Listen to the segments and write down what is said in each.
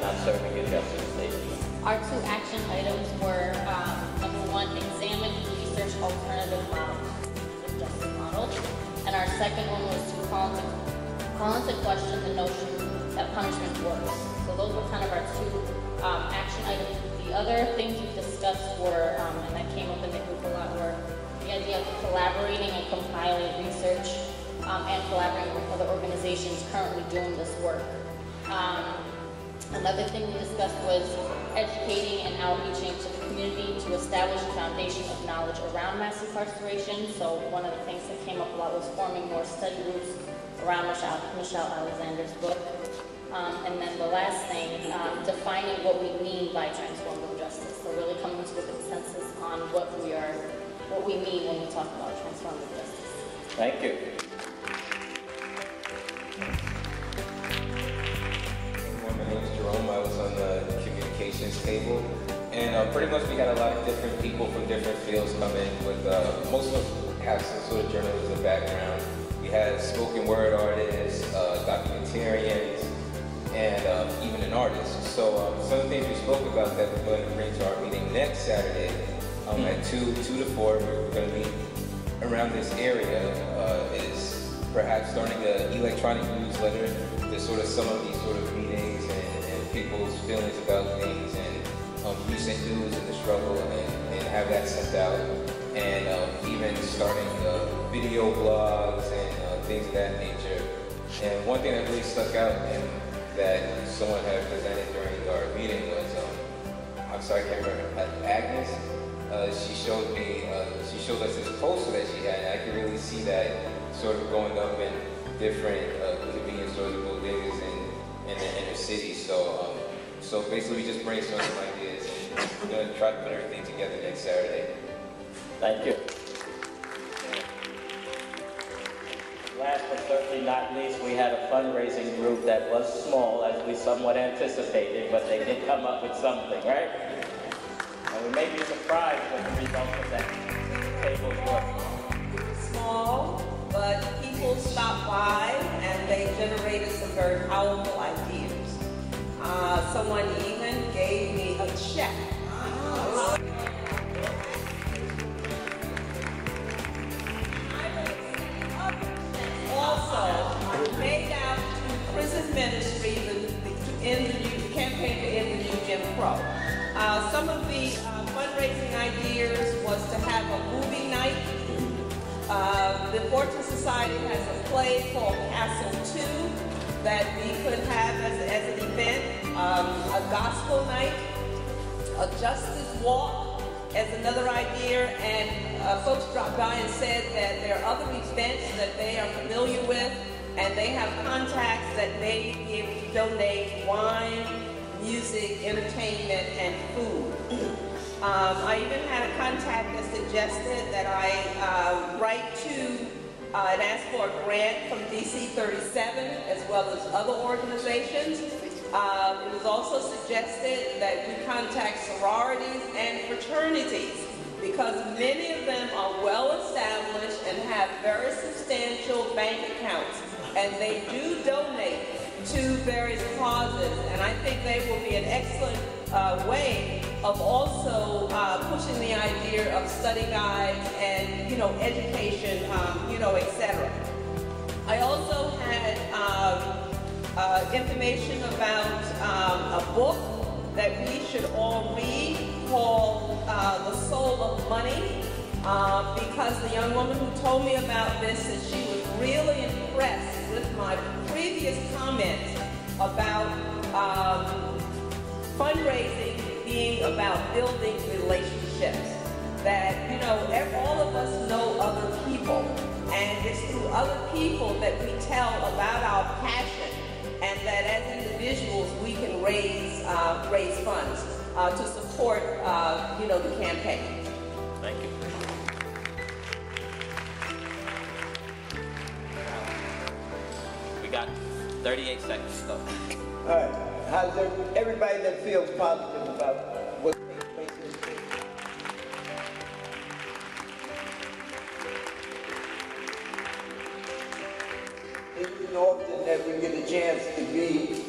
that's not serving your justice station? Our two action items were, number one, examine and research alternative models of justice model. And our second one was to call into question the notion that punishment works. So those were kind of our two action items. The other things we discussed were, and that came up in the group a lot, were the idea of collaborating and compiling research and collaborating with other organizations currently doing this work. Another thing we discussed was educating and outreaching to the community to establish a foundation of knowledge around mass incarceration. So one of the things that came up a lot was forming more study groups around Michelle Alexander's book. And then the last thing, defining what we mean by transformative justice. So really coming to a consensus on what we mean when we talk about transformative justice. Thank you. My name is Jerome. I was on the communications table, and pretty much we had a lot of different people from different fields come in. With most of them have some sort of journalism background. We had spoken word artists, documentarians, and even an artist. So some of the things we spoke about that we're going to bring to our meeting next Saturday at 2 to 4. We're going to be around this area is perhaps starting an electronic newsletter to sort of sum up these sort of meetings and people's feelings about things and recent news in the struggle and have that sent out. And even starting video blogs and things of that nature. And one thing that really stuck out and that someone had presented during our meeting was, I'm sorry, I can't remember, Agnes. She showed us this poster that she had, and I could really see that sort of going up in different convenience stores and bodegas in the inner city. So basically we just brainstormed some ideas, and we're going to try to put everything together next Saturday. Thank you. Last but certainly not least, we had a fundraising group that was small, as we somewhat anticipated, but they did come up with something, right? And we may be surprised with the result of that table's work. Small, but people stopped by and they generated some very powerful ideas. Someone even gave me a check. Also, made out to prison ministry to end the campaign to end the new Jim Crow. Some of the fundraising ideas was to have a movie night. The Fortune Society has a play called Castle 2 that we could have as an event, a gospel night, a justice walk as another idea, and folks dropped by and said that there are other events that they are familiar with, and they have contacts that may be able to donate wine, music, entertainment, and food. I even had a contact that suggested that I write to and ask for a grant from DC 37 as well as other organizations. It was also suggested that we contact sororities and fraternities because many of them are well established and have very substantial bank accounts, and they do donate to various causes, and I think they will be an excellent way of also pushing the idea of study guides and, education, etc. I also had information about a book that we should all read called The Soul of Money, because the young woman who told me about this said she was really impressed with my previous comments about fundraising being about building relationships. That, all of us know other people, and it's through other people that we tell about our passion, and that as individuals we can raise funds to support, the campaign. Thank you. We got 38 seconds though. All right. How's everybody that feels positive about what takes place in the city? It isn't often that we get a chance to be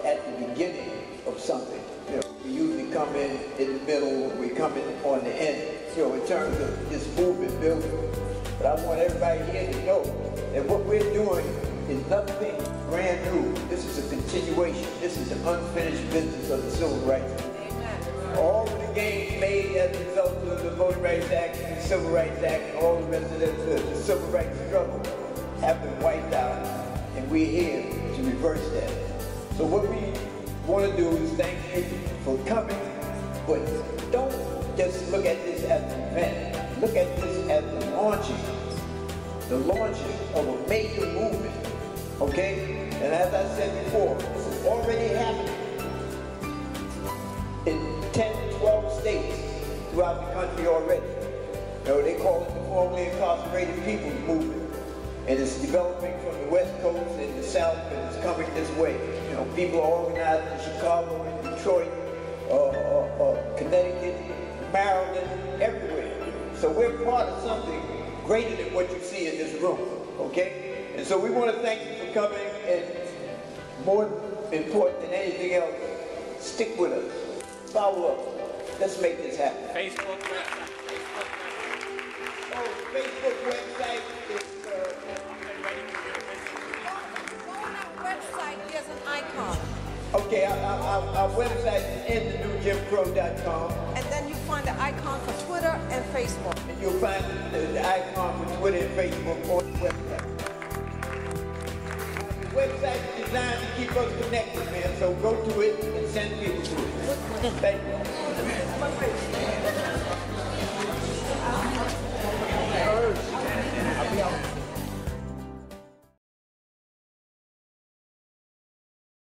at the beginning of something. You know, we usually come in the middle, we come in on the end, you know, in terms of this movement building. But I want everybody here to know that what we're doing is nothing brand new. This is a continuation. This is an unfinished business of the Civil Rights Movement. All of the gains made as a result of the Voting Rights Act and the Civil Rights Act and all the rest of the civil rights struggle have been wiped out, and we're here to reverse that. So what we want to do is thank you for coming, but don't just look at this as an event. Look at this as the launching of a major movement, okay? And as I said before, this is already happening in 10, 12 states throughout the country already. You know, they call it the formerly incarcerated people's movement. And it's developing from the West Coast and the South, and it's coming this way. You know, people are organized in Chicago, in Detroit, Connecticut, Maryland, everywhere. So we're part of something greater than what you see in this room, okay? And so we want to thank you for coming, and more important than anything else, stick with us, follow up. Let's make this happen. Facebook website. Facebook website is On our website, there's an icon. okay, our website is endthenewjimcrow.com. And then you find the icon for Twitter and Facebook. And you'll find the icon for Twitter and Facebook on the website. The website is designed to keep us connected, man, so go to it and send people to it. Thank you.